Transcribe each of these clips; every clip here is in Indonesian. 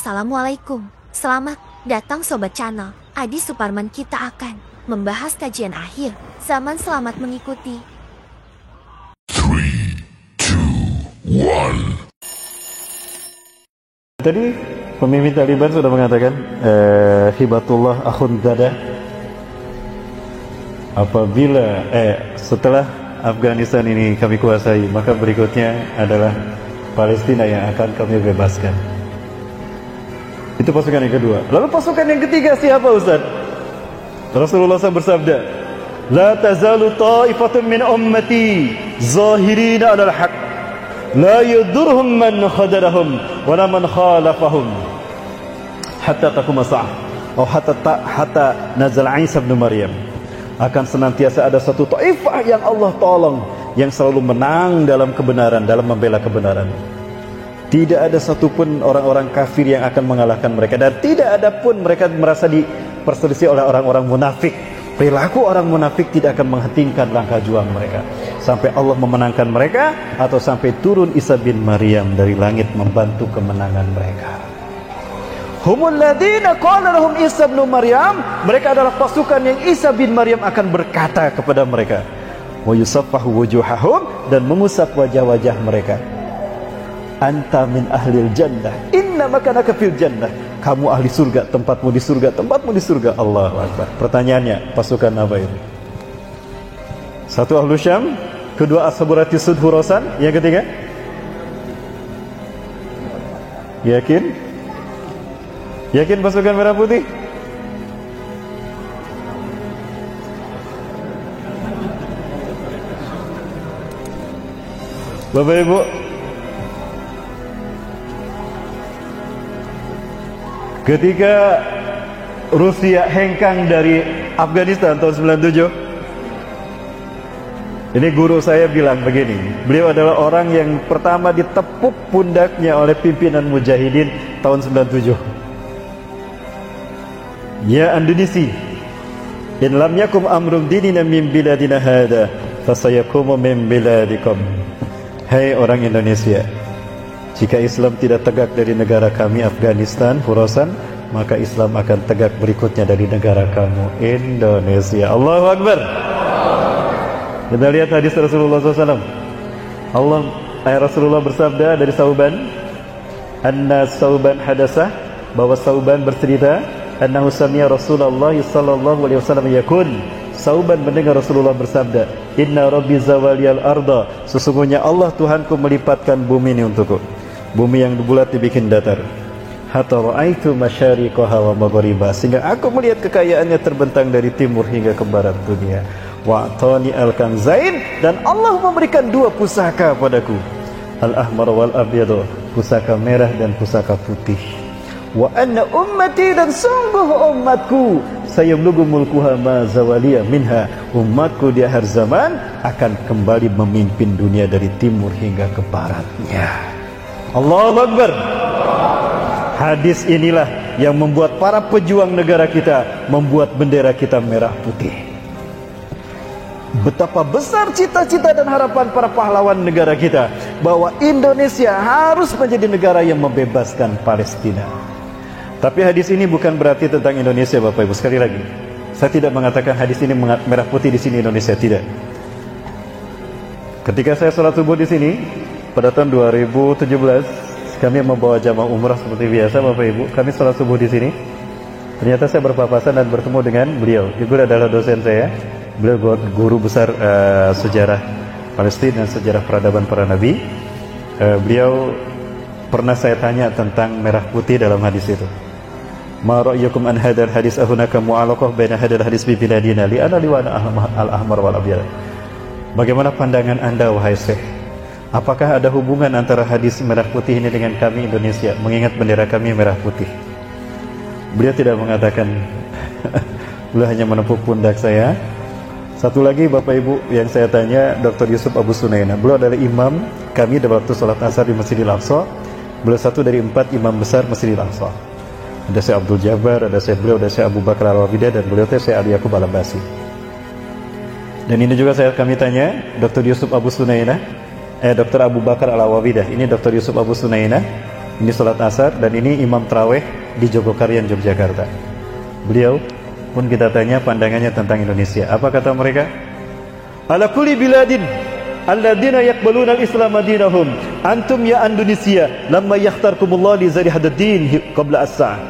Assalamualaikum. Selamat datang Sobat Channel Adi Suparman. Kita akan membahas kajian akhir zaman. Selamat mengikuti. 3, 2, 1. Tadi pemimpin Taliban sudah mengatakan Hibatullah akhun gada, apabila setelah Afghanistan ini kami kuasai, maka berikutnya adalah Palestina yang akan kami bebaskan. Itu pasukan yang kedua. Lalu pasukan yang ketiga siapa, Ustaz? Rasulullah SAW bersabda, la tazalu ta'ifatun min ummati zahirina 'alal haqq, la yadurhum man khadarahum wa la man khalafahum hatta taquma sa'ah atau hatta nazal Isa bin Maryam. Akan senantiasa ada satu taifah yang Allah tolong, yang selalu menang dalam kebenaran, dalam membela kebenaran. Tidak ada satupun orang-orang kafir yang akan mengalahkan mereka, dan tidak ada pun mereka merasa diperselisih oleh orang-orang munafik. Perilaku orang munafik tidak akan menghentikan langkah juang mereka sampai Allah memenangkan mereka, atau sampai turun Isa bin Maryam dari langit membantu kemenangan mereka. Humul ladina qala lahum Isa bin Maryam, mereka adalah pasukan yang Isa bin Maryam akan berkata kepada mereka, wa yusaffahu wujuhahum, dan mengusap wajah-wajah mereka, anta min ahlil jannah inna makanaka fil jannah, kamu ahli surga, tempatmu di surga, tempatmu di surga. Allahu Akbar. Pertanyaannya, pasukan apa itu? Satu Ahlu Syam, kedua Ashaburati Sud Khurasan, yang ketiga Yakin pasukan merah putih? Bapak Ibu, ketika Rusia hengkang dari Afghanistan tahun 97, ini guru saya bilang begini, beliau adalah orang yang pertama ditepuk pundaknya oleh pimpinan mujahidin tahun 97. Ya Indonesia, in lam yakum amrum dinina min biladina hada fasayakumu min biladikum. Hai orang Indonesia, jika Islam tidak tegak dari negara kami Afghanistan, Khurasan, maka Islam akan tegak berikutnya dari negara kamu Indonesia. Allahu Akbar. Kita lihat hadis Rasulullah SAW. Rasulullah bersabda dari Sauban, anna Sauban hadasah, bahwa Sauban bercerita, annahu sami'a Rasulullah sallallahu alaihi wasallam yakun, Sauban mendengar Rasulullah bersabda, inna rabbi zawaliyal arda, sesungguhnya Allah Tuhanku melipatkan bumi ini untukku, bumi yang bulat dibikin datar, hatta ra'aitu masyariqaha wa maghribaha, sehingga aku melihat kekayaannya terbentang dari timur hingga ke barat dunia. Wa atani al-kanzain, dan Allah memberikan dua pusaka padaku, al-ahmar wal abyad, pusaka merah dan pusaka putih. Wa anna ummati, dan sungguh umatku, sayablugu mulkuha ma zawaliya minha, umatku di akhir zaman akan kembali memimpin dunia dari timur hingga ke baratnya. Allahu Akbar. Hadis inilah yang membuat para pejuang negara kita membuat bendera kita merah putih. Betapa besar cita-cita dan harapan para pahlawan negara kita bahwa Indonesia harus menjadi negara yang membebaskan Palestina. Tapi hadis ini bukan berarti tentang Indonesia, Bapak Ibu. Sekali lagi, saya tidak mengatakan hadis ini merah putih di sini Indonesia, tidak. Ketika saya sholat subuh di sini pada tahun 2017, kami membawa jamaah umrah seperti biasa, Bapak Ibu. Kami sholat subuh di sini. Ternyata saya berpapasan dan bertemu dengan beliau. Ibu adalah dosen saya. Beliau guru besar sejarah Palestina dan sejarah peradaban para nabi. Beliau pernah saya tanya tentang merah putih dalam hadis itu. Ma ra'yukum an hadal hadis ahunaka mu'alaqah baina hadal hadis bi biladina li ana liwana al-ahmar wal abyad. Bagaimana pandangan Anda wahai Syekh? Apakah ada hubungan antara hadis merah putih ini dengan kami Indonesia, mengingat bendera kami merah putih? Beliau tidak mengatakan. Beliau hanya menepuk pundak saya. Satu lagi Bapak Ibu yang saya tanya, Dr. Yusuf Abu Sunaina. Beliau adalah imam kami dalam waktu salat asar di Masjidil Aqsa. Beliau satu dari 4 imam besar Masjidil Aqsa. Ada Syekh Abdul Jabbar, ada Syekh beliau, ada Syekh Abu Bakar Al-Wafidah, dan beliau Syekh Ali Yaqub Al-Abbasi. Dan ini juga kami tanya Dr. Yusuf Abu Sunaina, Dr. Abu Bakar Al-Wafidah. Ini Dr. Yusuf Abu Sunaina, Ini sholat asar dan ini imam tarawih di Jogokarian, Yogyakarta. Beliau pun kita tanya pandangannya tentang Indonesia. Apa kata mereka? Ala kulli biladin alladzina yaqbaluna al-islam dinahum antum ya Indonesia lamma yakhtarkumullah li zari hadaddin qabla as-sa'ah.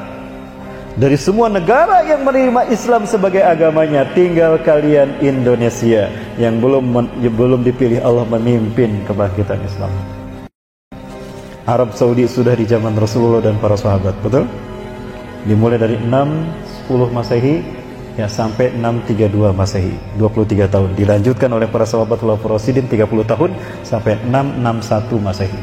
Dari semua negara yang menerima Islam sebagai agamanya, tinggal kalian Indonesia yang belum dipilih Allah memimpin kebangkitan Islam. Arab Saudi sudah di zaman Rasulullah dan para sahabat, betul? Dimulai dari 610 Masehi ya sampai 632 Masehi, 23 tahun. Dilanjutkan oleh para sahabat Khulafaur Rasyidin 30 tahun sampai 661 Masehi.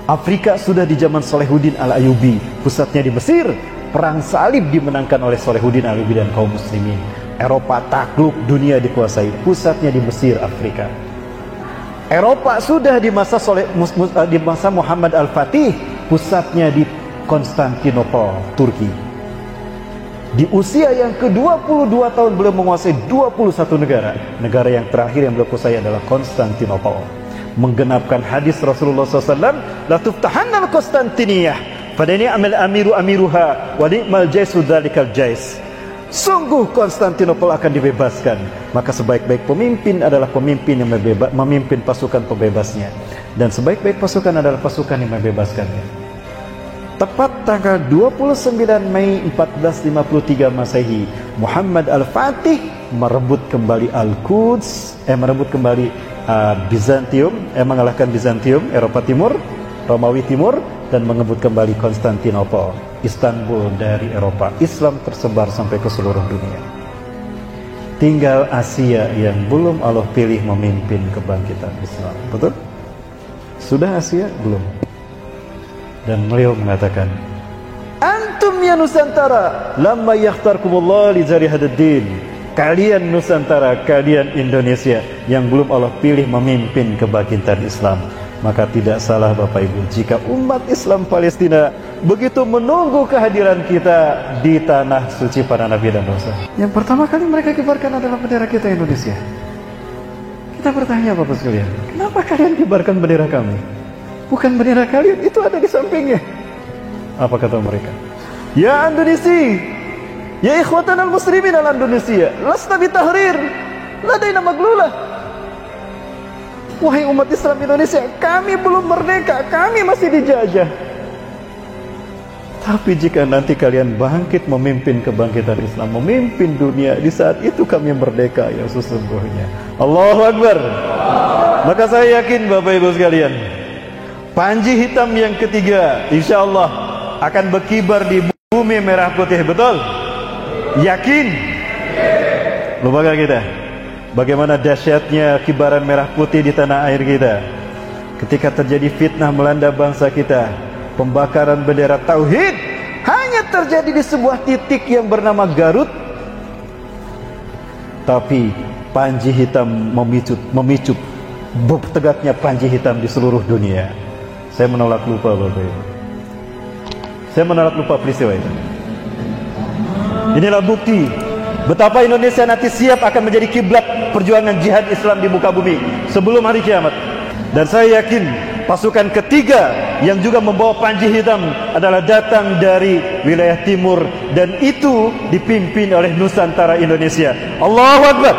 Afrika sudah di zaman Salahuddin Al-Ayyubi, pusatnya di Mesir. Perang salib dimenangkan oleh Salahuddin Al-Ayyubi dan kaum muslimin. Eropa takluk, dunia dikuasai, pusatnya di Mesir, Afrika. Eropa sudah di masa Muhammad Al-Fatih, pusatnya di Konstantinopel, Turki. Di usia yang ke-22 tahun beliau menguasai 21 negara. Negara yang terakhir yang beliau kuasai adalah Konstantinopel. Menggenapkan hadis Rasulullah SAW, la tuftahanna al-Konstantiniyah, pada ini amal amiru amiruha, wa ni'mal jaisu dzalikal jais. Sungguh Konstantinopel akan dibebaskan. Maka sebaik-baik pemimpin adalah pemimpin yang memimpin pasukan pembebasnya, dan sebaik-baik pasukan adalah pasukan yang membebaskannya. Tepat tanggal 29 Mei 1453 Masehi, Muhammad Al-Fatih merebut kembali Al-Quds, merebut kembali Bizantium, mengalahkan Bizantium, Eropa Timur, Romawi Timur, dan mengebut kembali Konstantinopel, Istanbul dari Eropa. Islam tersebar sampai ke seluruh dunia. Tinggal Asia yang belum Allah pilih memimpin kebangkitan Islam. Betul? Sudah Asia? Belum. Dan beliau mengatakan, antum ya Nusantara lamma yakhtarkumullah li zari hadaddin. Kalian Nusantara, kalian Indonesia yang belum Allah pilih memimpin kebangkitan Islam. Maka tidak salah Bapak Ibu jika umat Islam Palestina begitu menunggu kehadiran kita di tanah suci para nabi dan rasul. Yang pertama kali mereka kibarkan adalah bendera kita Indonesia. Kita bertanya Bapak sekalian, kenapa kalian kibarkan bendera kami? Bukan bendera kalian, itu ada di sampingnya. Apa kata mereka? Ya Indonesia, ya ikhwatan al-muslimin al-Indonesia, lasta bitahrir, ladaina maglulah. Wahai umat Islam Indonesia, kami belum merdeka, kami masih dijajah. Tapi jika nanti kalian bangkit memimpin kebangkitan Islam, memimpin dunia, di saat itu kami merdeka yang sesungguhnya. Allahu Akbar. Maka saya yakin Bapak Ibu sekalian, panji hitam yang ketiga insya Allah akan berkibar di bumi merah putih. Betul? Yakin? Lupakan kita bagaimana dahsyatnya kibaran merah putih di tanah air kita ketika terjadi fitnah melanda bangsa kita. Pembakaran bendera tauhid hanya terjadi di sebuah titik yang bernama Garut, tapi panji hitam memicu bertegaknya panji hitam di seluruh dunia. Saya menolak lupa Bapak Ibu, saya menolak lupa peristiwa itu. Inilah bukti betapa Indonesia nanti siap akan menjadi kiblat perjuangan jihad Islam di muka bumi sebelum hari kiamat. Dan saya yakin pasukan ketiga yang juga membawa panji hitam adalah datang dari wilayah timur, dan itu dipimpin oleh Nusantara Indonesia. Allahu Akbar.